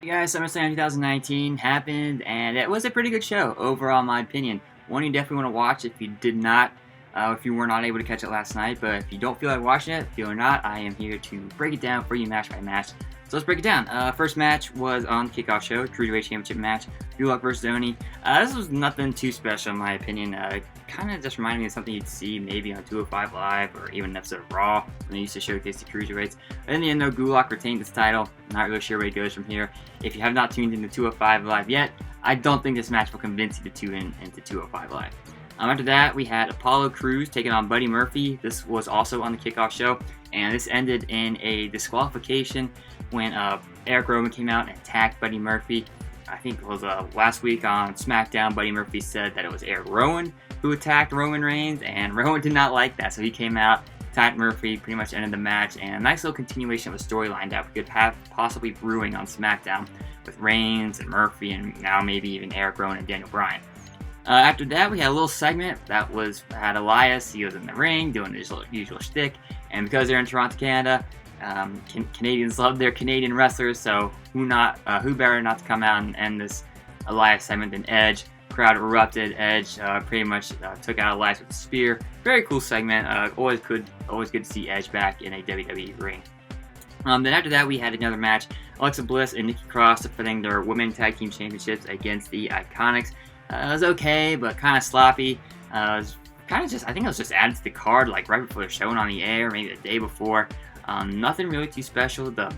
Hey guys, SummerSlam 2019 happened, and it was a pretty good show overall, in my opinion. One you definitely want to watch if you did not, if you were not able to catch it last night. But if you don't feel like watching it, feel or not, I am here to break it down for you match by match. So let's break it down. First match was on the kickoff show, Cruiserweight Championship match, Gulak versus Oni. This was nothing too special in my opinion. Kind of just reminded me of something you'd see maybe on 205 Live or even an episode of Raw when they used to showcase the Cruiserweights. But in the end though, Gulak retained his title. Not really sure where he goes from here. If you have not tuned into 205 Live yet, I don't think this match will convince you to tune in into 205 Live. After that, we had Apollo Crews taking on Buddy Murphy. This was also on the kickoff show, and this ended in a disqualification when Eric Rowan came out and attacked Buddy Murphy. I think it was last week on SmackDown. Buddy Murphy said that it was Eric Rowan who attacked Roman Reigns, and Rowan did not like that, so he came out, attacked Murphy, pretty much ended the match, and a nice little continuation of a storyline that we could have possibly brewing on SmackDown with Reigns and Murphy, and now maybe even Eric Rowan and Daniel Bryan. After that, we had a little segment that had Elias. He was in the ring doing his usual shtick, and because they're in Toronto, Canada, Canadians love their Canadian wrestlers, so who better not to come out and end this Elias segment than Edge. Crowd erupted. Edge pretty much took out Elias with a spear. Very cool segment. Always good to see Edge back in a WWE ring. Then after that, we had another match. Alexa Bliss and Nikki Cross defending their Women's Tag Team Championships against the Iconics. It was okay, but kind of sloppy. It was kind of I think it was just added to the card like right before they're showing on the air, maybe the day before. Nothing really too special. The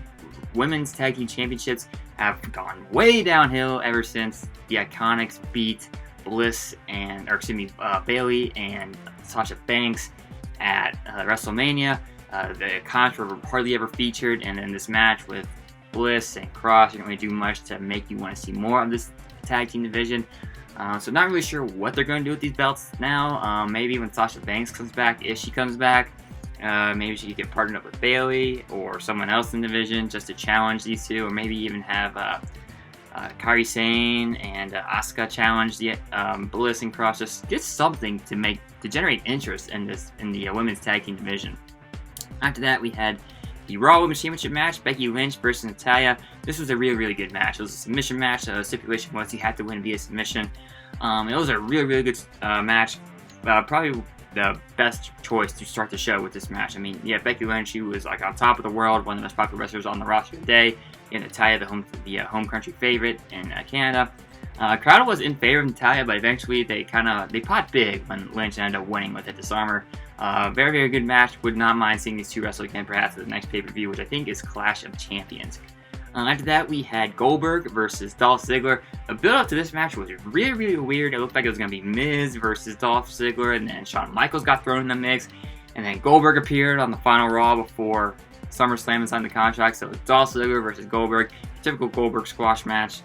Women's Tag Team Championships have gone way downhill ever since the Iconics beat Bayley and Sasha Banks at WrestleMania. The Iconics were hardly ever featured, and then this match with Bliss and Cross didn't really do much to make you want to see more of this tag team division. So not really sure what they're going to do with these belts now. Maybe when Sasha Banks comes back, if she comes back, maybe she could get partnered up with Bayley or someone else in the division just to challenge these two, or maybe even have Kairi Sane and Asuka challenge the Bliss and Cross. Just get something to generate interest in the women's tag team division. After that, we had the Raw Women's Championship match, Becky Lynch versus Natalya. This was a really, really good match. It was a submission match. The stipulation was you had to win via submission. It was a really, really good match. Probably the best choice to start the show with this match. I mean, yeah, Becky Lynch, she was like on top of the world, one of the most popular wrestlers on the roster today. And Natalya, the home country favorite in Canada. Crowd was in favor of Natalya, but eventually they popped big when Lynch ended up winning with a disarmor. Very, very good match. Would not mind seeing these two wrestle again perhaps at the next pay-per-view, which I think is Clash of Champions. After that, we had Goldberg versus Dolph Ziggler. The build-up to this match was really, really weird. It looked like it was going to be Miz versus Dolph Ziggler, and then Shawn Michaels got thrown in the mix, and then Goldberg appeared on the final Raw before SummerSlam and signed the contract. So it was Dolph Ziggler versus Goldberg, typical Goldberg squash match.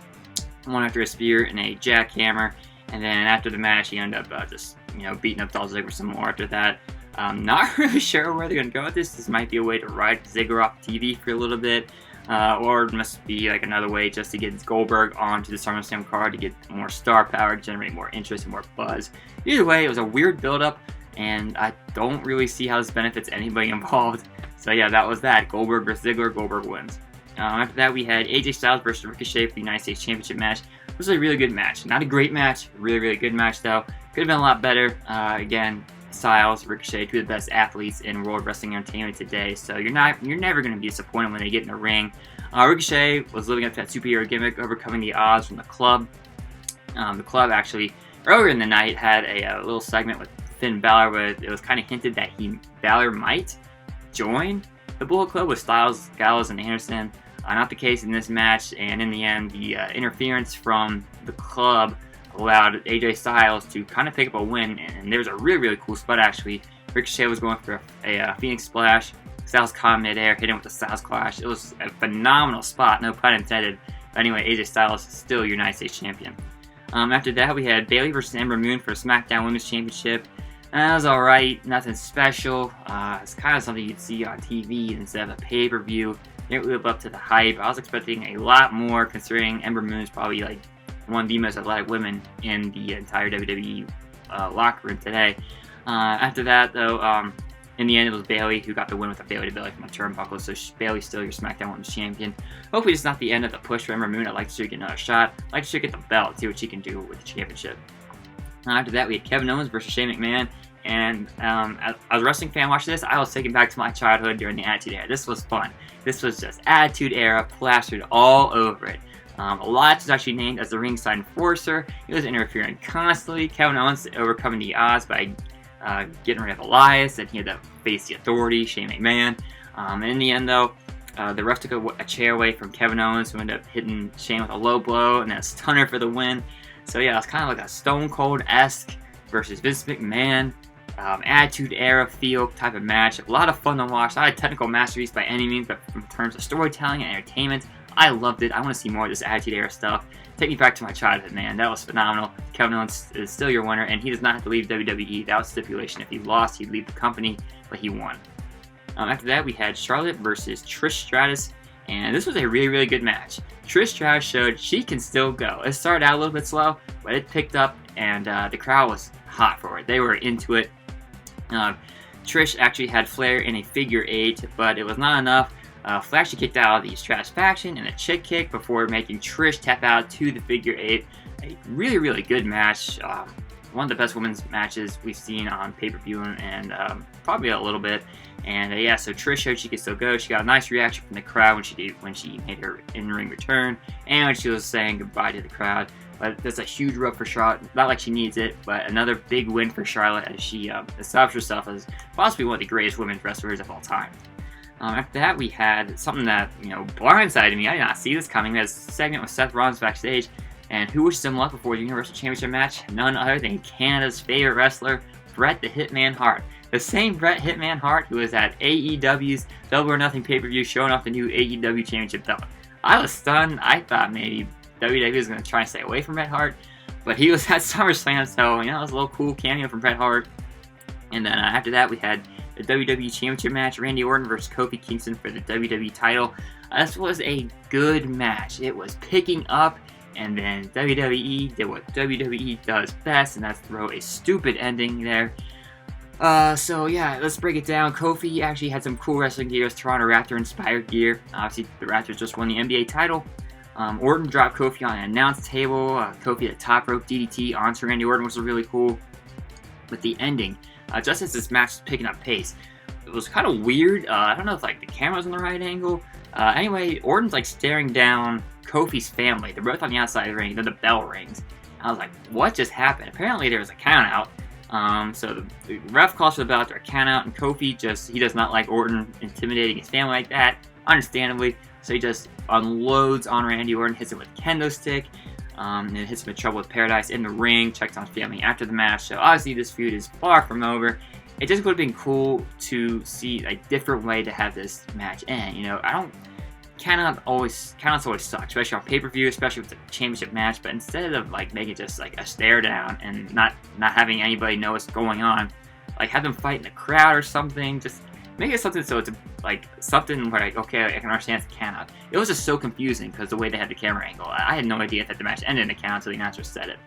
One after a spear and a jackhammer, and then after the match, he ended up just beating up Dolph Ziggler some more after that. Not really sure where they're going to go with this. This might be a way to ride Ziggler off TV for a little bit, or it must be like another way just to get Goldberg onto the SummerSlam card to get more star power, generate more interest and more buzz. Either way, it was a weird build-up, and I don't really see how this benefits anybody involved. So yeah, that was that. Goldberg versus Ziggler. Goldberg wins. After that, we had AJ Styles versus Ricochet for the United States Championship match. It was a really good match. Not a great match. Really, really good match, though. Could have been a lot better. Again, Styles, Ricochet, two of the best athletes in World Wrestling Entertainment today. So you're never going to be disappointed when they get in the ring. Ricochet was living up to that superhero gimmick, overcoming the odds from the club. The club actually, earlier in the night, had a little segment with Finn Balor where it was kind of hinted that Balor might join the Bullet Club with Styles, Gallows, and Anderson. Not the case in this match, and in the end, the interference from the club allowed AJ Styles to kind of pick up a win, and there was a really, really cool spot actually. Ricochet was going for a Phoenix Splash. Styles caught him midair, hit him with a Styles Clash. It was a phenomenal spot, no pun intended. But anyway, AJ Styles is still your United States Champion. After that, we had Bayley versus Ember Moon for SmackDown Women's Championship. That was alright, nothing special. It's kind of something you'd see on TV instead of a pay-per-view. Didn't live up to the hype. I was expecting a lot more, considering Ember Moon is probably like one of the most athletic women in the entire WWE locker room today. After that, though, In the end, it was Bayley who got the win with a Bayley to Bayley from a turnbuckle, so Bayley's still your SmackDown Women's Champion. Hopefully it's not the end of the push for Ember Moon. I'd like to see her get another shot. I'd like to see her get the belt, see what she can do with the championship. After that, we had Kevin Owens versus Shane McMahon. And as a wrestling fan watching this, I was taken back to my childhood during the Attitude Era. This was fun. This was just Attitude Era plastered all over it. Elias was actually named as the ringside enforcer. He was interfering constantly. Kevin Owens overcoming the odds by getting rid of Elias, and he had to face the Authority, Shane McMahon. In the end, though, the ref took a chair away from Kevin Owens, who ended up hitting Shane with a low blow and then a stunner for the win. So yeah, it's kind of like a Stone Cold-esque versus Vince McMahon Attitude Era feel type of match. A lot of fun to watch. Not a technical masterpiece by any means, but in terms of storytelling and entertainment, I loved it. I want to see more of this Attitude Era stuff. Take me back to my childhood, man. That was phenomenal. Kevin Owens is still your winner, and he does not have to leave WWE. That was stipulation. If he lost, he'd leave the company, but he won. After that, we had Charlotte versus Trish Stratus, and this was a really, really good match. Trish Stratus showed she can still go. It started out a little bit slow, but it picked up, and the crowd was hot for it. They were into it. Trish actually had Flair in a figure 8, but it was not enough. Flair actually kicked out of the Stratus faction in a chick kick before making Trish tap out to the figure 8. A really, really good match. One of the best women's matches we've seen on pay-per-view and probably a little bit. And yeah, so Trish showed she could still go. She got a nice reaction from the crowd when she made her in-ring return, and when she was saying goodbye to the crowd. But that's a huge rub for Charlotte. Not like she needs it, but another big win for Charlotte as she established herself as possibly one of the greatest women's wrestlers of all time. After that, we had something that blindsided me. I did not see this coming. We had a segment with Seth Rollins backstage, and who wished him luck before the Universal Championship match? None other than Canada's favorite wrestler, Bret the Hitman Hart. The same Bret Hitman Hart who was at AEW's Double or Nothing pay-per-view showing off the new AEW Championship belt. I was stunned. I thought maybe WWE was going to try and stay away from Bret Hart, but he was at SummerSlam, so it was a little cool cameo from Bret Hart. And then after that, we had the WWE Championship match, Randy Orton versus Kofi Kingston for the WWE title. This was a good match. It was picking up, and then WWE did what WWE does best, and that's throw a stupid ending there. So yeah, let's break it down. Kofi actually had some cool wrestling gear, Toronto Raptor inspired gear. Obviously, the Raptors just won the NBA title. Orton dropped Kofi on an announce table. Kofi at top rope DDT onto Randy Orton, which was really cool. But the ending, just as this match was picking up pace, it was kind of weird. I don't know if the camera's on the right angle. Anyway, Orton's staring down Kofi's family. They're both on the outside of the ring. Then the bell rings. I was like, what just happened? Apparently there was a count out. So the ref calls for the bell after a count out, and Kofi he does not like Orton intimidating his family like that, understandably. So he just unloads on Randy Orton, hits him with a kendo stick, and hits him with Trouble with Paradise in the ring, checks on his family after the match. So obviously this feud is far from over. It just would have been cool to see a different way to have this match end. Countouts always suck, especially on pay-per-view, especially with the championship match. But instead of making it just a stare down and not having anybody know what's going on, have them fight in the crowd or something. Just make it something so it's something where okay, I can understand it's a countout. It was just so confusing because the way they had the camera angle. I had no idea that the match ended in a count until the announcer said it.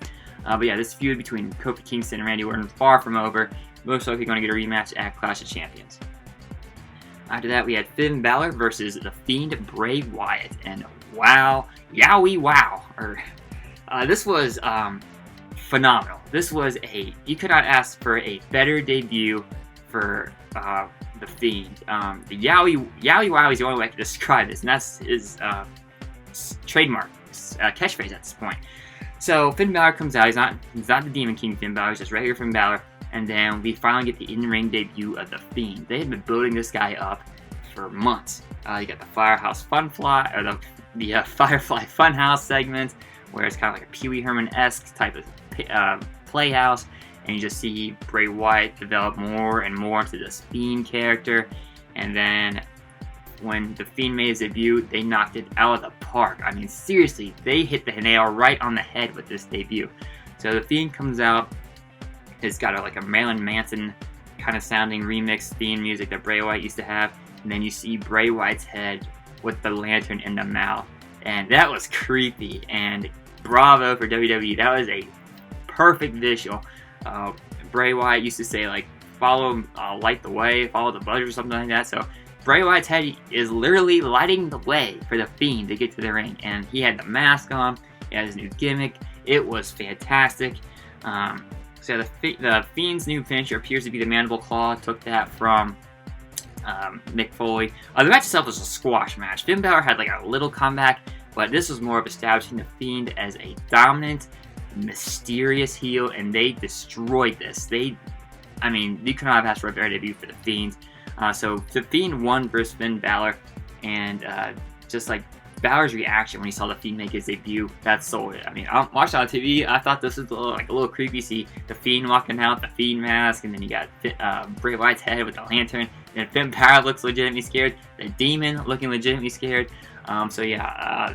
But yeah, this feud between Kofi Kingston and Randy Orton far from over. Most likely going to get a rematch at Clash of Champions. After that, we had Finn Balor versus The Fiend Bray Wyatt, and wow, yowie wow. This was phenomenal. This was you could not ask for a better debut for The Fiend. The yowie wow is the only way I can describe this, and that's his trademark catchphrase at this point. So Finn Balor comes out. He's not the Demon King Finn Balor. He's just regular Finn Balor. And then we finally get the in-ring debut of The Fiend. They had been building this guy up for months. You got the Firefly Funhouse segment, where it's kind of like a Pee Wee Herman-esque type of playhouse, and you just see Bray Wyatt develop more and more into this Fiend character. And then when The Fiend made his debut, they knocked it out of the park. I mean, seriously, they hit the nail right on the head with this debut. So The Fiend comes out. It's got a Marilyn Manson kind of sounding remix theme music that Bray Wyatt used to have. And then you see Bray Wyatt's head with the lantern in the mouth. And that was creepy. And bravo for WWE. That was a perfect visual. Bray Wyatt used to say, follow, light the way, follow the buzzer or something like that. So Bray Wyatt's head is literally lighting the way for the Fiend to get to the ring, and he had the mask on. He had his new gimmick. It was fantastic. So the Fiend's new finisher appears to be the Mandible Claw. Took that from Mick Foley. The match itself was a squash match. Finn Balor had like a little comeback, but this was more of establishing the Fiend as a dominant, mysterious heel, and they destroyed this. I mean, you could not have asked for a better debut for the Fiend. So the Fiend won versus Finn Balor, and just like Balor's reaction when he saw the Fiend make his debut, that sold it. I mean, I watched on TV, I thought this was a little creepy. See the Fiend walking out, the Fiend mask, and then you got Bray Wyatt's head with the lantern, and Finn Balor looks legitimately scared, the Demon looking legitimately scared. So yeah,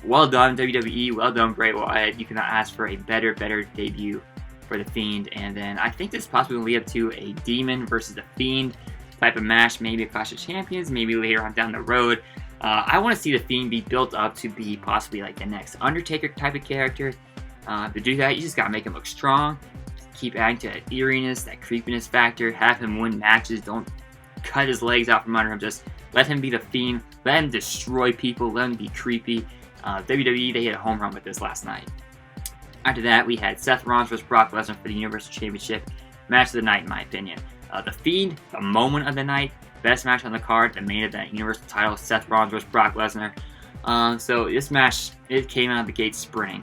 well done WWE, well done Bray Wyatt. You cannot ask for a better debut for the Fiend. And then I think this possibly will lead up to a Demon versus the Fiend type of match, maybe a Clash of Champions, maybe later on down the road. I want to see the Fiend be built up to be possibly like the next Undertaker type of character. To do that, you just gotta make him look strong, keep adding to that eeriness, that creepiness factor, have him win matches, don't cut his legs out from under him, just let him be the Fiend, let him destroy people, let him be creepy. WWE, they hit a home run with this last night. After that, we had Seth Rollins vs. Brock Lesnar for the Universal Championship. Match of the night, in my opinion. The Fiend, the moment of the night, best match on the card, the main event, Universal title, Seth Rollins vs. Brock Lesnar. So this match, it came out of the gate spring.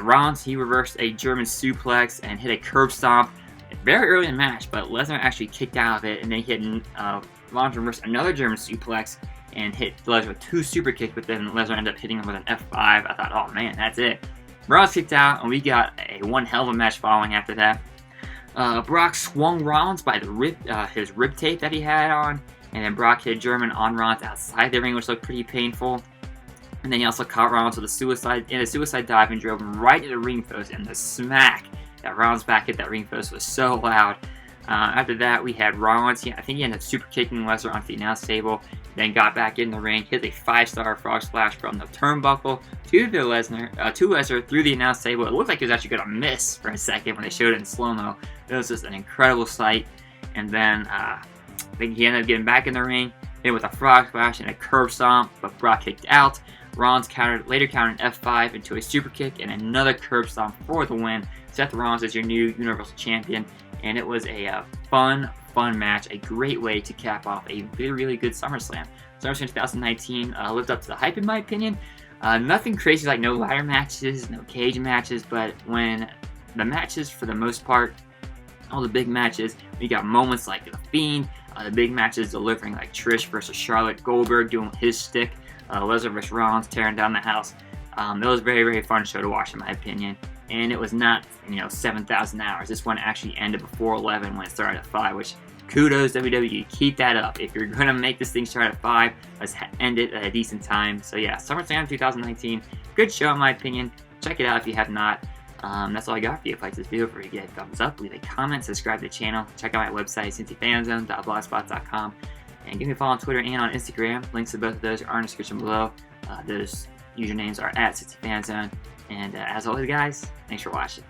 Rollins, he reversed a German suplex and hit a curb stomp very early in the match, but Lesnar actually kicked out of it, and then he hit Rollins reversed another German suplex and hit Lesnar with 2 super kicks, but then Lesnar ended up hitting him with an F5. I thought, oh man, that's it. Rollins kicked out, and we got a one hell of a match following after that. Brock swung Rollins by the his rib tape that he had on, and then Brock hit German on Rollins outside the ring, which looked pretty painful. And then he also caught Rollins with a suicide dive and drove him right to the ring post, and the smack that Rollins back hit that ring post was so loud. After that, we had Rollins. I think he ended up super kicking Lesnar onto the announce table, then got back in the ring, hit a 5-star frog splash from the turnbuckle to Lesnar through the announce table. It looked like he was actually going to miss for a second when they showed it in slow-mo. It was just an incredible sight. And then I think he ended up getting back in the ring, hit with a frog splash and a curb stomp, but Brock kicked out. Rollins later countered an F5 into a super kick and another curb stomp for the win. Seth Rollins is your new Universal Champion, and it was a fun match, a great way to cap off a really good SummerSlam. SummerSlam 2019 lived up to the hype in my opinion. Nothing crazy, like no ladder matches, no cage matches, but when the matches, for the most part, all the big matches, we got moments like the Fiend, the big matches delivering like Trish versus Charlotte, Goldberg doing his shtick, Lesnar versus Rollins tearing down the house. It was a very fun show to watch in my opinion, and it was not 7,000 hours. This one actually ended before 11 when it started at 5, which kudos WWE, keep that up. If you're gonna make this thing start at 5, let's end it at a decent time. So yeah, SummerSlam 2019, good show in my opinion. Check it out if you have not. That's all I got for you. If you like this video, for you get a thumbs up, leave a comment, subscribe to the channel, check out my website, cincyfanzone.blogspot.com, and give me a follow on Twitter and on Instagram. Links to both of those are in the description below. Those usernames are at Cincy Fan Zone. And as always, guys, thanks for watching.